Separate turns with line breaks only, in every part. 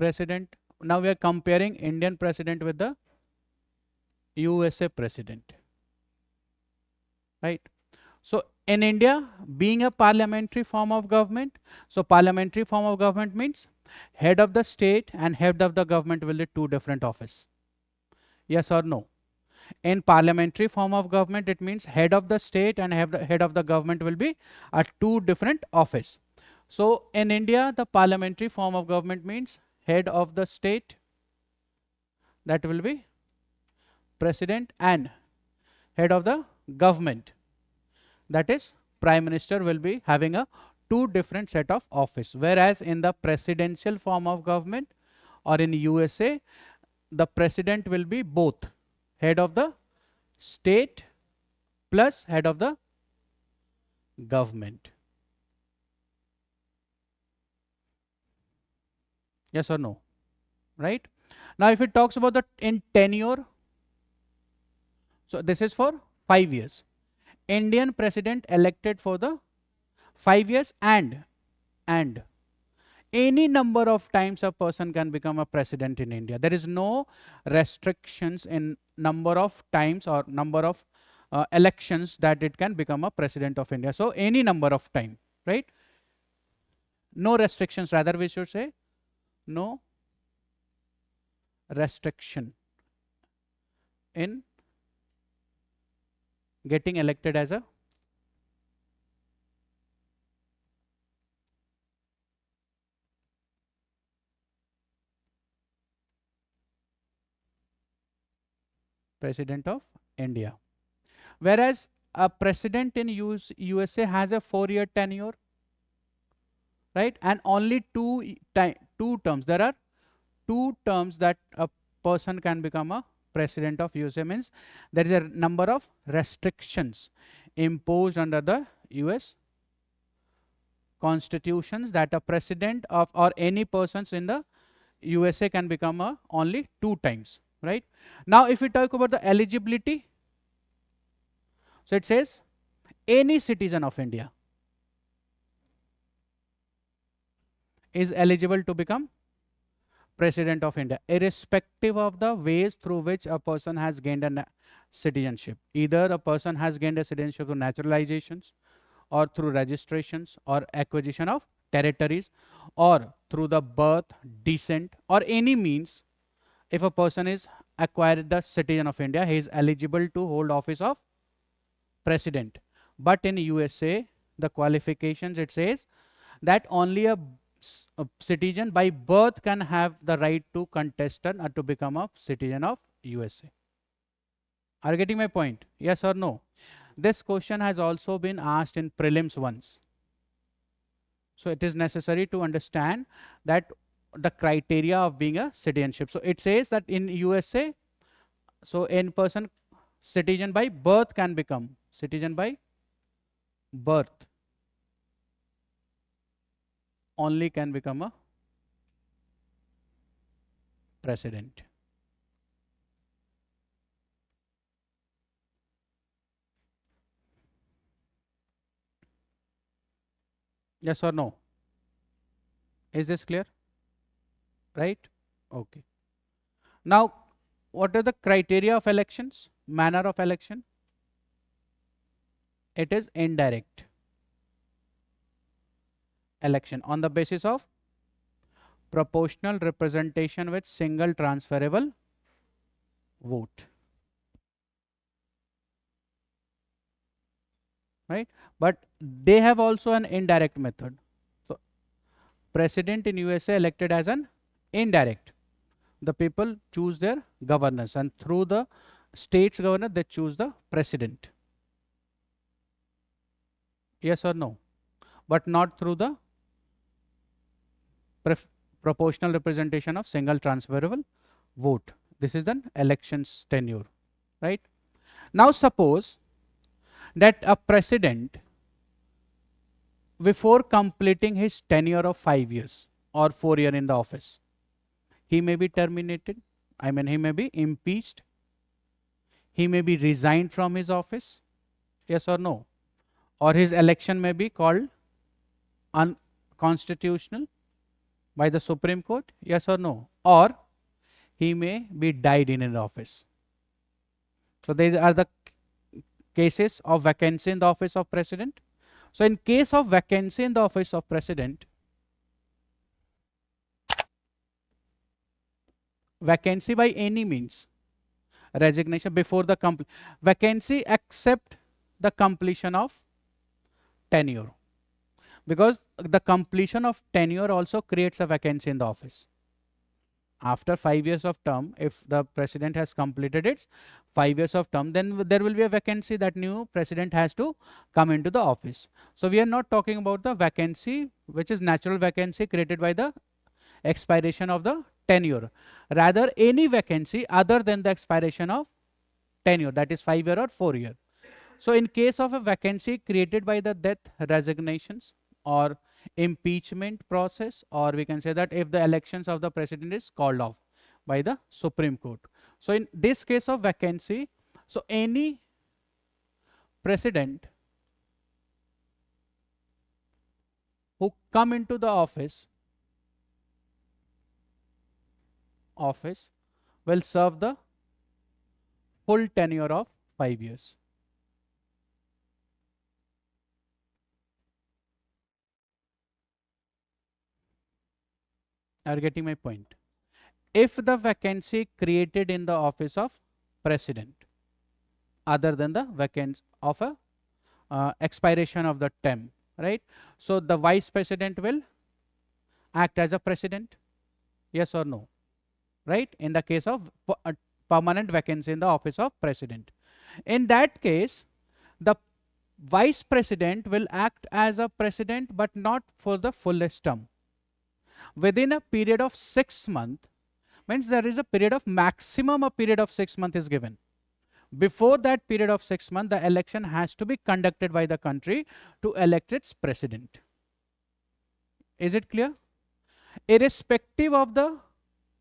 president. Now we are comparing Indian president with the USA president, right? So in India, being a parliamentary form of government, so parliamentary form of government means head of the state and head of the government will be two different office. Yes or no? In parliamentary form of government, it means head of the state and head of the government will be a two different office. So in India, the parliamentary form of government means head of the state, that will be president, and head of the government, that is prime minister, will be having a two different set of office. Whereas in the presidential form of government or in USA, the president will be both head of the state plus head of the government. Yes or no? Right? Now if it talks about the in tenure, so this is for 5 years. Indian president elected for the 5 years, and any number of times a person can become a president in India. There is no restrictions in number of times or number of elections that it can become a president of India. So any number of time, right? No restrictions, rather we should say no restriction in getting elected as a president of India. Whereas a president in USA has a 4-year tenure, right? And only two terms. There are 2 terms that a person can become a president of USA, means there is a number of restrictions imposed under the US constitutions that a president of or any persons in the USA can become only 2 times, right? Now if we talk about the eligibility, so it says any citizen of India is eligible to become president of India, irrespective of the ways through which a person has gained a citizenship. Either a person has gained a citizenship through naturalizations, or through registrations, or acquisition of territories, or through the birth, descent, or any means. If a person is acquired the citizen of India, he is eligible to hold office of president. But in USA, the qualifications, it says that only a citizen by birth can have the right to contest or to become a citizen of USA. Are you getting my point? Yes or no? This question has also been asked in prelims once. So it is necessary to understand that the criteria of being a citizenship. So it says that in USA, so in person citizen by birth can become citizen by birth only can become a president. Yes or no? Is this clear? Right? Okay. Now, what are the criteria of elections? Manner of election? It is indirect election on the basis of proportional representation with single transferable vote, right? But they have also an indirect method. So president in USA elected as an indirect. The people choose their governors, and through the state's governor they choose the president. Yes or no? But not through the proportional representation of single transferable vote. This is an elections tenure, right? Now suppose that a president, before completing his tenure of 5 years or 4 years in the office, he may be terminated, he may be impeached, he may be resigned from his office, yes or no? Or his election may be called unconstitutional by the Supreme Court, yes or no? Or he may be died in an office. So these are the cases of vacancy in the office of president. So in case of vacancy in the office of president, vacancy by any means, resignation before the vacancy except the completion of tenure, because the completion of tenure also creates a vacancy in the office. After 5 years of term, if the president has completed its 5 years of term, then there will be a vacancy that new president has to come into the office. So we are not talking about the vacancy which is natural vacancy created by the expiration of the tenure, rather any vacancy other than the expiration of tenure, that is 5 year or 4 year. So in case of a vacancy created by the death, resignations, or impeachment process, or we can say that if the elections of the president is called off by the Supreme Court. So in this case of vacancy, so any president who come into the office will serve the full tenure of 5 years. Are you getting my point? If the vacancy created in the office of president other than the vacancy of a expiration of the term, right? So the vice president will act as a president, yes or no, right? In the case of permanent vacancy in the office of president, in that case the vice president will act as a president but not for the fullest term. Within a period of 6 months, means there is a period of maximum, a period of 6 months is given. Before that period of 6 months, the election has to be conducted by the country to elect its president. Is it clear? Irrespective of the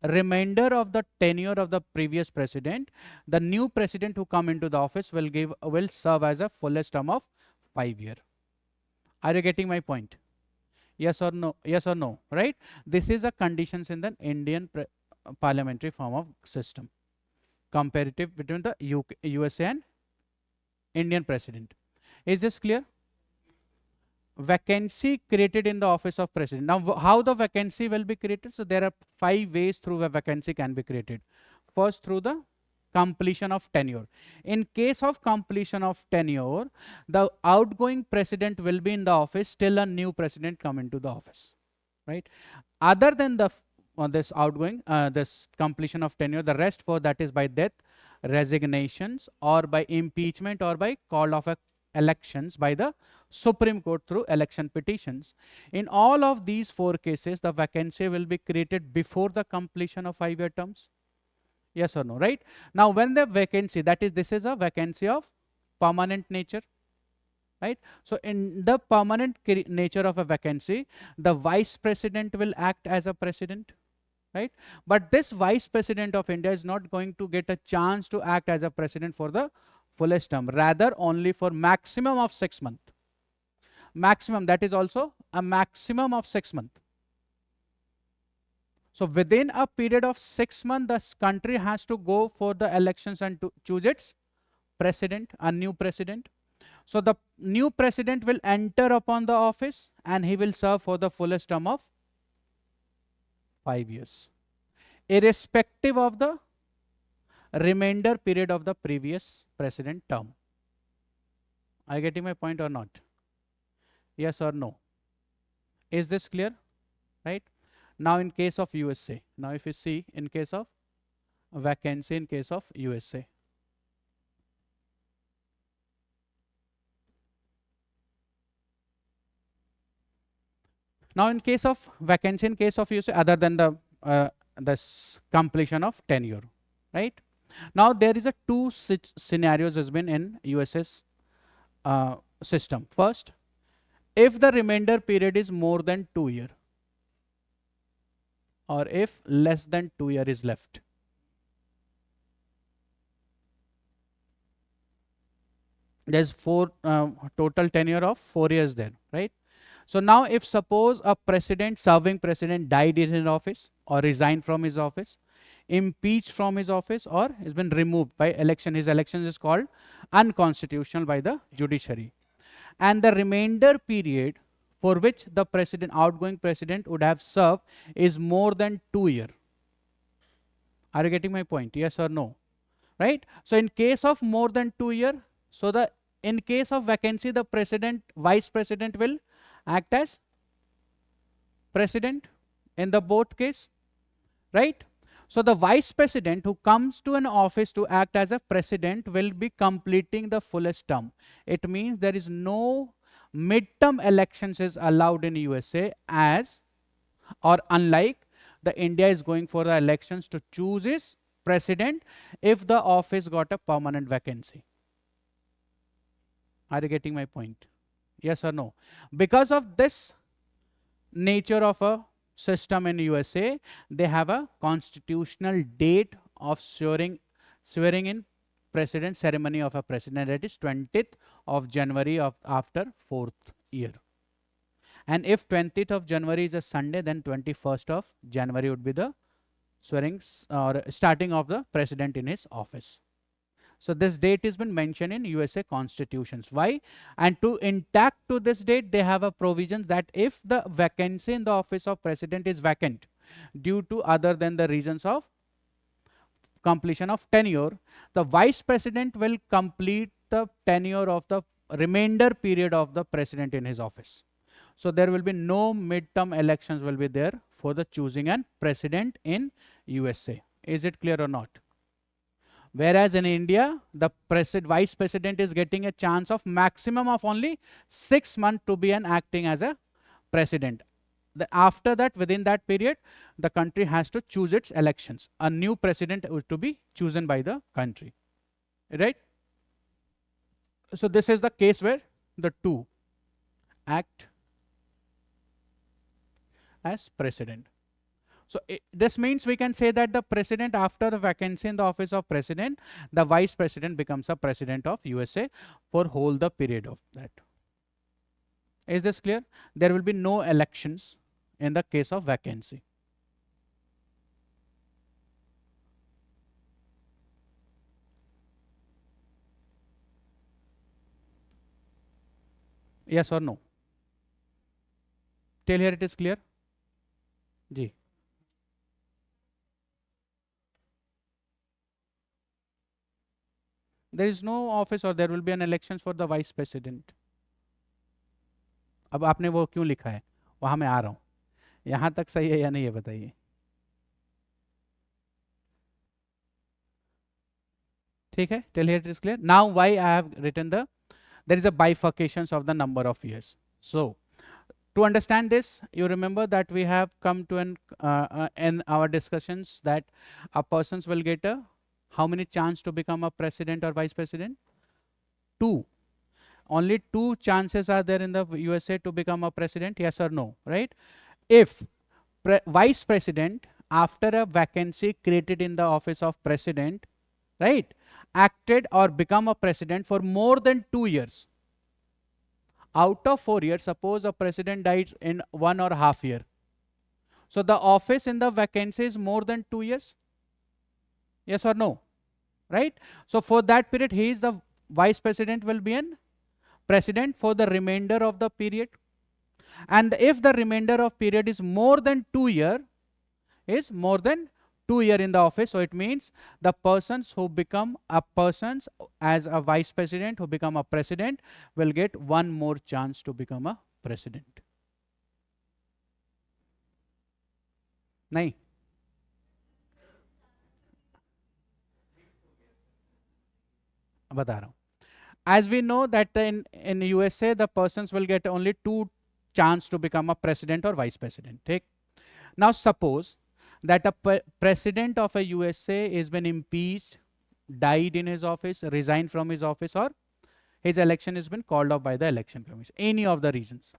remainder of the tenure of the previous president, the new president who come into the office will serve as a fullest term of 5 years. Are you getting my point? Yes or no? Yes or no, right? This is a conditions in the Indian parliamentary form of system, comparative between the USA and Indian president. Is this clear? Vacancy created in the office of president. Now how the vacancy will be created? So there are 5 ways through a vacancy can be created. First, through the completion of tenure. In case of completion of tenure, the outgoing president will be in the office till a new president come into the office, right? Other than the this outgoing, this completion of tenure, the rest for that is by death, resignations, or by impeachment, or by call of elections by the Supreme Court through election petitions. In all of these 4 cases, the vacancy will be created before the completion of 5-year terms. Yes or no, right? Now when the vacancy, that is, this is a vacancy of permanent nature, right? So in the permanent nature of a vacancy, the vice president will act as a president, right? But this vice president of India is not going to get a chance to act as a president for the fullest term, rather only for maximum of 6 months. Maximum, that is also a maximum of 6 months. So within a period of 6 months, the country has to go for the elections and to choose its president, a new president. So the new president will enter upon the office and he will serve for the fullest term of 5 years, irrespective of the remainder period of the previous president term. Are you getting my point or not? Yes or no? Is this clear? Right? Now in case of USA, now if you see in case of vacancy in case of USA. Now in case of vacancy in case of USA, other than the this completion of tenure, right? Now there is a 2 scenarios has been in US's system. First, if the remainder period is more than 2 years, or if less than 2 years is left. There's total tenure of 4 years there, right? So now if suppose a president, serving president, died in his office or resigned from his office, impeached from his office, or has been removed by election, his election is called unconstitutional by the judiciary. And the remainder period for which the president, outgoing president, would have served is more than 2 years. Are you getting my point? Yes or no? Right? So in case of more than 2 years, so the in case of vacancy, the president, vice president will act as president in the both case, right? So the vice president who comes to an office to act as a president will be completing the fullest term. It means there is no midterm elections is allowed in USA, as or unlike the India is going for the elections to choose its president if the office got a permanent vacancy. Are you getting my point? Yes or no? Because of this nature of a system in USA, they have a constitutional date of swearing in president ceremony of a president, that is 20th of January of after 4th year. And if 20th of January is a Sunday, then 21st of January would be the swearing or starting of the president in his office. So this date has been mentioned in USA constitutions. Why? And to intact to this date, they have a provision that if the vacancy in the office of president is vacant due to other than the reasons of completion of tenure, the vice president will complete the tenure of the remainder period of the president in his office. So there will be no midterm elections will be there for the choosing an president in USA. Is it clear or not? Whereas in India, the vice president is getting a chance of maximum of only 6 months to be an acting as a president. After that, within that period, the country has to choose its elections. A new president is to be chosen by the country. Right? So this is the case where the two act as president. So this means we can say that the president, after the vacancy in the office of president, the vice president becomes a president of USA for whole the period of that. Is this clear? There will be no elections in the case of vacancy. Yes or no? Till here it is clear? Ji. There is no office or there will be an elections for the vice president. अब आपने वो क्यों लिखा है? वहां मैं आ रहा हूं. यहां तक सही है या नहीं है बताइए. ठीक है? Till here it is clear. Now why I have written there is a bifurcations of the number of years. So to understand this, you remember that we have come to in our discussions that a persons will get a how many chance to become a president or vice president? 2. Only 2 chances are there in the USA to become a president, yes or no, right? If vice president, after a vacancy created in the office of president, right, acted or become a president for more than 2 years. Out of 4 years, suppose a president dies in 1.5 years. So the office in the vacancy is more than 2 years. Yes or no? Right? So for that period, he is the vice president will be an president for the remainder of the period. And if the remainder of period is more than 2 years, is more than 2 years in the office. So it means the persons who become a persons as a vice president who become a president will get one more chance to become a president. Nahi? बता रहा हूँ. As we know that in USA the persons will get only 2 chance to become a president or vice president. Take. Now suppose that a president of a USA has been impeached, died in his office, resigned from his office, or his election has been called off by the election commission. Any of the reasons.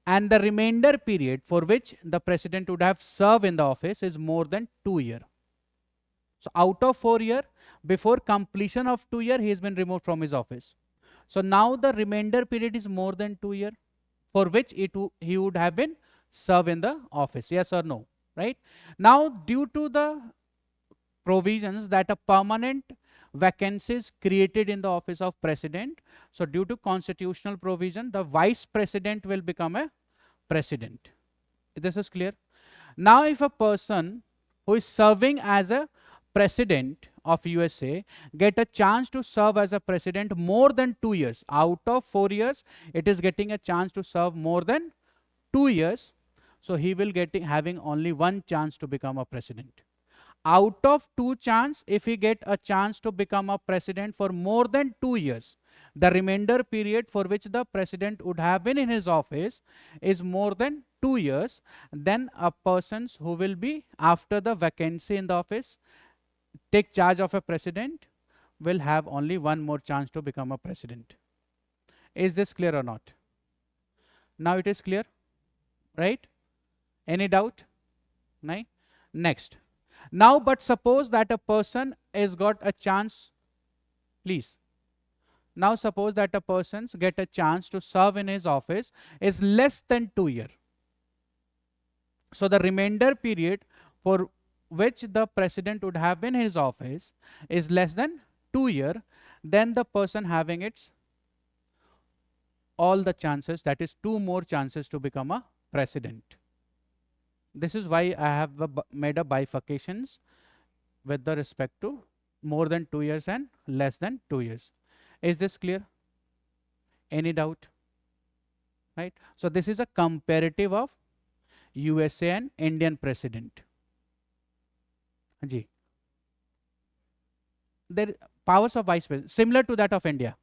And the remainder period for which the president would have served in the office is more than 2 years. So out of 4 years, before completion of 2 years, he has been removed from his office. So now the remainder period is more than 2 years. for which he would have been served in the office. Yes or no? Right? Now, due to the provisions that a permanent vacancies created in the office of president, so due to constitutional provision, the vice president will become a president. This is clear. Now, if a person who is serving as a president of USA get a chance to serve as a president more than 2 years, out of 4 years, it is getting a chance to serve more than 2 years. So he will having only one chance to become a president. Out of 2 chance, if he get a chance to become a president for more than 2 years, the remainder period for which the president would have been in his office is more than 2 years, then a person who will be after the vacancy in the office take charge of a president will have only one more chance to become a president. Is this clear or not? Now it is clear, right? Any doubt? Right? Next. Now, but suppose that a person has got a chance, please. Now suppose that a person get a chance to serve in his office is less than 2 years. So the remainder period for which the president would have been in his office is less than 2 years, then the person having its all the chances, that is 2 more chances to become a president. This is why I have made a bifurcations with the respect to more than 2 years and less than 2 years. Is this clear? Any doubt? Right? So this is a comparative of USA and Indian president. Ji. There powers of vice president similar to that of India.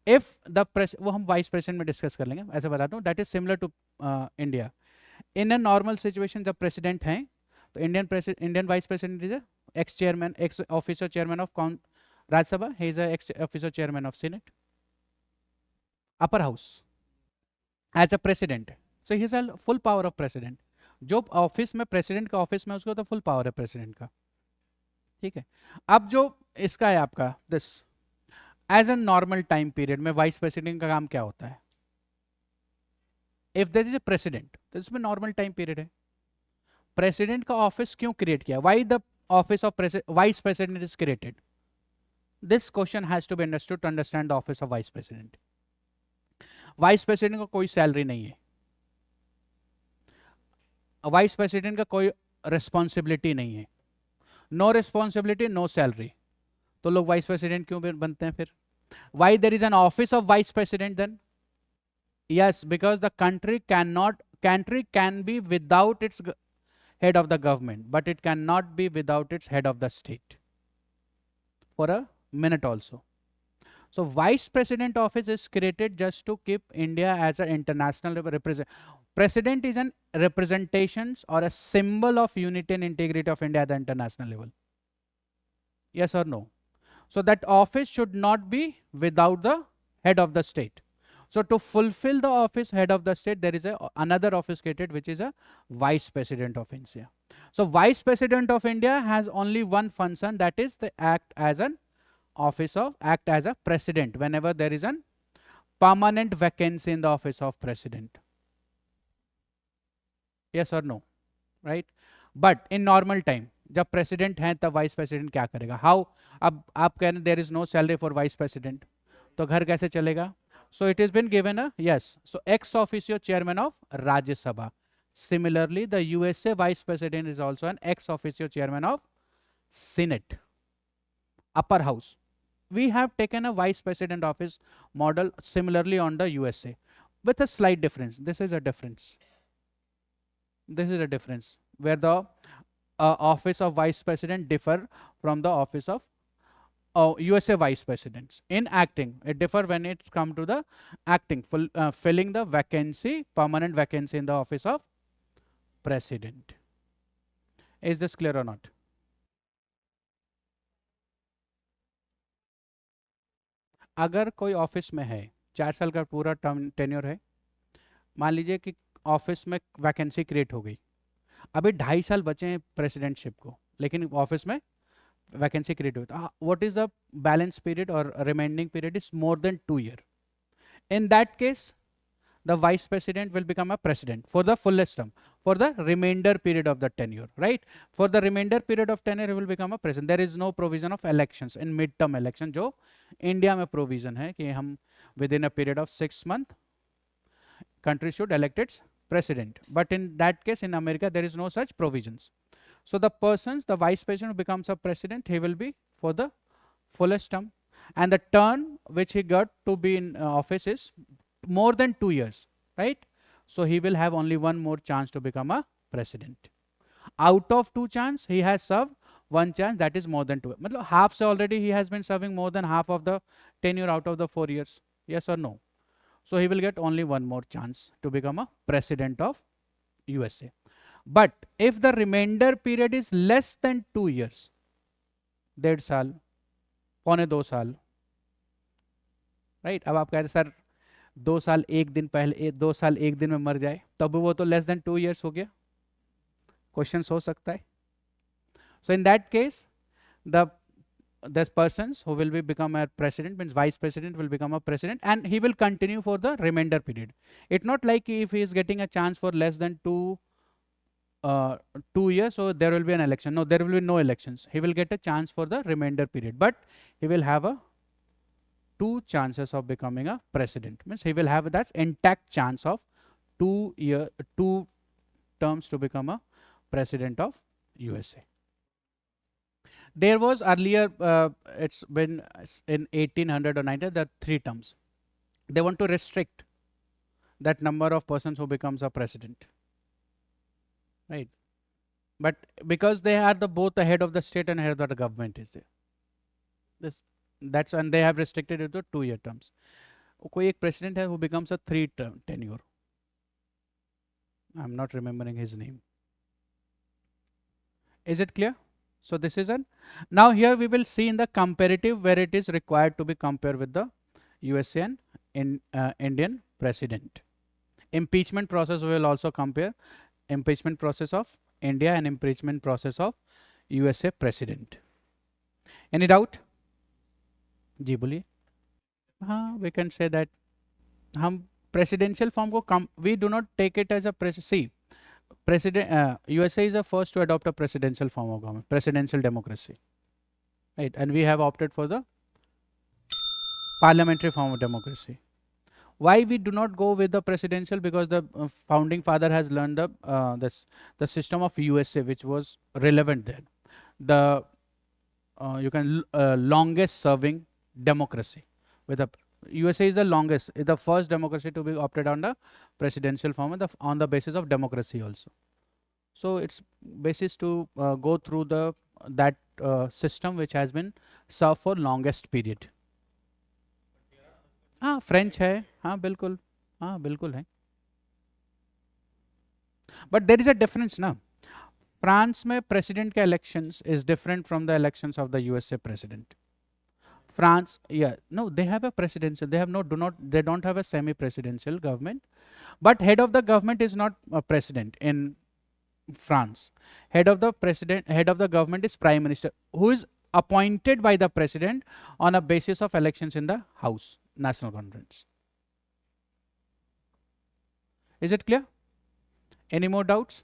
If the वो हम vice president में discuss कर लेंगे, ऐसे बताता हूँ, that is similar to India. In a normal situation जब president हैं तो Indian vice president is a ex-chairman, ex-officer chairman of Rajya Sabha, he is a ex-officer chairman of Senate, upper house, as a president. So he has a full power of president. जो office में president का office में उसको तो full power है president का. ठीक है. अब जो इसका है आपका this is a normal time period में वाइस प्रेसिडेंट का काम क्या होता है? If there is a president तो इसमें नॉर्मल टाइम पीरियड है. प्रेसिडेंट का ऑफिस क्यों क्रिएट किया? Why the office of vice president is created? This question has to be understood to understand the office of vice president. Vice president को कोई salary नहीं है, वाइस प्रेसिडेंट का कोई रिस्पॉन्सिबिलिटी नहीं है. नो रिस्पॉन्सिबिलिटी नो सैलरी, तो लोग वाइस प्रेसिडेंट क्यों बनते हैं फिर? Why there is an office of vice president then? Yes, because the country can be without its head of the government, but it can not be without its head of the state for a minute also. So vice president office is created just to keep India as an international President is an representations or a symbol of unity and integrity of India at the international level. Yes or no? So that office should not be without the head of the state. So to fulfill the office head of the state, there is another office created which is a vice president of India. So vice president of India has only one function, that is the act as a president whenever there is a permanent vacancy in the office of president. Yes or no? Right? But in normal time जब president है तब vice president क्या करेगा? How? अब आप कह रहे there is no salary for vice president, तो घर कैसे चलेगा? So it has been given a yes. So ex officio chairman of Rajya Sabha. Similarly, the USA vice president is also an ex officio chairman of Senate, upper house. We have taken a vice president office model similarly on the USA with a slight difference. This is a difference. This is a difference where the office of vice president differ from the office of USA vice presidents. In acting, it differ when it comes to the acting, filling the vacancy, permanent vacancy in the office of president. Is this clear or not? अगर कोई office में है, 4 साल का पूरा term tenure है, मान लीजिए कि ऑफिस में वैकेंसी क्रिएट हो गई, अभी 2.5 साल बचे हैं प्रेसिडेंटशिप को, लेकिन ऑफिस में वैकेंसी क्रिएट हुई, तो what is the balance period और remaining period is more than 2 year. In that case the vice president will become a president for the fullest term, for the remainder period of the tenure, right? For the remainder period of tenure, he will become a president. There is no provision of elections in mid-term election, जो India में provision है कि हम within a period of 6 months, country should elect its president. But in that case, in America, there is no such provisions. So the vice president who becomes a president, he will be for the fullest term. And the term which he got to be in office is more than 2 years, right? So he will have only one more chance to become a president. Out of 2 chance, he has served 1 chance, that is more than 2. मतलब half से already he has been serving more than half of the tenure out of the 4 years. Yes or no? So he will get only one more chance to become a president of USA. But if the remainder period is less than 2 years, 1.5 साल, 1.25 साल, right? अब आप कहते sir 2 साल 1 दिन पहले, 2 साल 1 दिन में मर जाए, तब वो तो लेस देन 2 years हो गया. क्वेश्चन हो सकता है. So in that case, this persons who will become a president, means vice president will become a president, and he will continue for the remainder period. It's not like if he is getting a chance for less than 2 years, so there will be an election. No, there will be no elections. He will get a chance for the remainder period, but he will have a 2 chances of becoming a president. Means he will have that intact chance of 2 terms to become a president of USA. There was earlier, it's been in 1800 or 1900, the 3 terms. They want to restrict that number of persons who becomes a president, right? But because they are both the head of the state and head of the government is there. That's and they have restricted it to 2-year terms. कोई एक president है who becomes a 3-term tenure. I'm not remembering his name. Is it clear? So this is now here we will see in the comparative where it is required to be compared with the USA and Indian president. Impeachment process we will also compare impeachment process of India and impeachment process of USA president. Any doubt? जी बोलिए. हाँ, we can say that हम presidential form को we do not take it as a USA is the first to adopt a presidential form of government, presidential democracy, right? And we have opted for the parliamentary form of democracy. Why we do not go with the presidential? Because the founding father has learned the system of USA, which was relevant there. The longest serving democracy with a USA is the longest, is the first democracy to be opted on the presidential form on the basis of democracy also. So it's basis to go through that system which has been served for longest period. हाँ, French है, हाँ बिल्कुल है. But there is a difference ना. France में president के elections is different from the elections of the USA president. France, they have a presidential. They don't have a semi-presidential government. But head of the government is not a president in France. Head of the government is prime minister, who is appointed by the president on a basis of elections in the House, National Conference. Is it clear? Any more doubts?